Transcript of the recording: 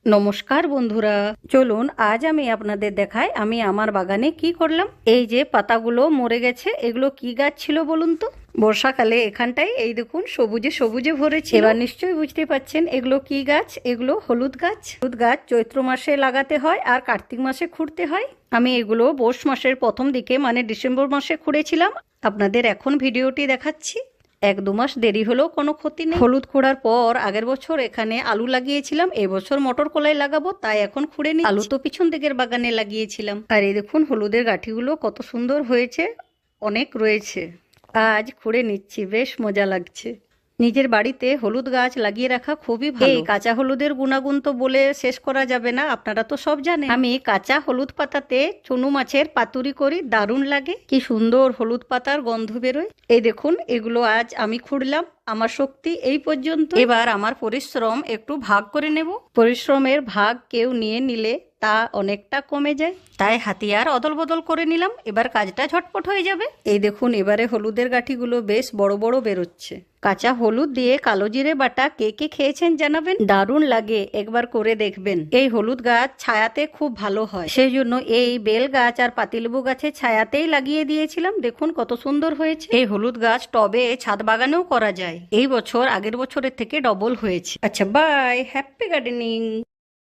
নমস্কার বন্ধুরা, চলুন আজ আমি আপনাদের দেখাই আমি আমার বাগানে কি করলাম। এই যে পাতাগুলো মরে গেছে, এগুলো কি গাছ ছিল বলুন তো? বর্ষাকালে এখানটায় এই দেখুন সবুজে সবুজে ভরেছে। এবার নিশ্চয়ই বুঝতে পারছেন এগুলো কি গাছ। এগুলো হলুদ গাছ। হলুদ গাছ চৈত্র মাসে লাগাতে হয় আর কার্তিক মাসে খুঁড়তে হয়। আমি এগুলো পৌষ মাসের প্রথম দিকে মানে ডিসেম্বর মাসে খুঁড়েছিলাম। আপনাদের এখন ভিডিওটি দেখাচ্ছি। 1-2 মাস দেরি হলেও কোনো ক্ষতি নেই। হলুদ খোঁড়ার পর আগের বছর এখানে আলু লাগিয়েছিলাম, এবছর মটর কলাই লাগাবো, তাই এখন খুঁড়ে নিই। আলু তো পিছন দিকের বাগানে লাগিয়েছিলাম। আর এই দেখুন হলুদের গাঁঠিগুলো কত সুন্দর হয়েছে, অনেক রয়েছে। আজ খুঁড়ে নিচ্ছি, বেশ মজা লাগছে। নিজের বাড়িতে হলুদ গাছ লাগিয়ে রাখা খুবই ভালো। এই কাঁচা হলুদের গুণাগুণ তো বলে শেষ করা যাবে না, আপনারা তো সব জানেন। আমি কাঁচা হলুদ পাতাতে চুনো মাছের পাতুরি করি, দারুণ লাগে। কি সুন্দর হলুদ পাতার গন্ধ বেরোয়। এই দেখুন এগুলো আজ আমি খুঁড়লাম। আমার শক্তি এই পর্যন্ত। এবার আমার পরিশ্রম একটু ভাগ করে নেব। পরিশ্রমের ভাগ কেউ নিয়ে নিলে তা অনেকটা কমে যায়, তাই হাতিয়ার অদল বদল করে নিলাম। এবার কাজটা ঝটপট হয়ে যাবে। এই দেখুন এবারে হলুদের গাঁঠিগুলো বেশ বড় বড় বেরোচ্ছে। কাঁচা হলুদ দিয়ে কালো জিরে বাটা কে কে খেয়েছেন জানাবেন, দারুণ লাগে, একবার করে দেখবেন। এই হলুদ গাছ ছায়াতে খুব ভালো হয়, সেই জন্য এই বেল গাছ আর পাতিলেবু গাছের ছায়াতেই লাগিয়ে দিয়েছিলাম। দেখুন কত সুন্দর হয়েছে। এই হলুদ গাছ টবে ছাদ বাগানেও করা যায়। এই বছর আগের বছরের থেকে ডবল হয়েছে। আচ্ছা বাই, হ্যাপি গার্ডেনিং।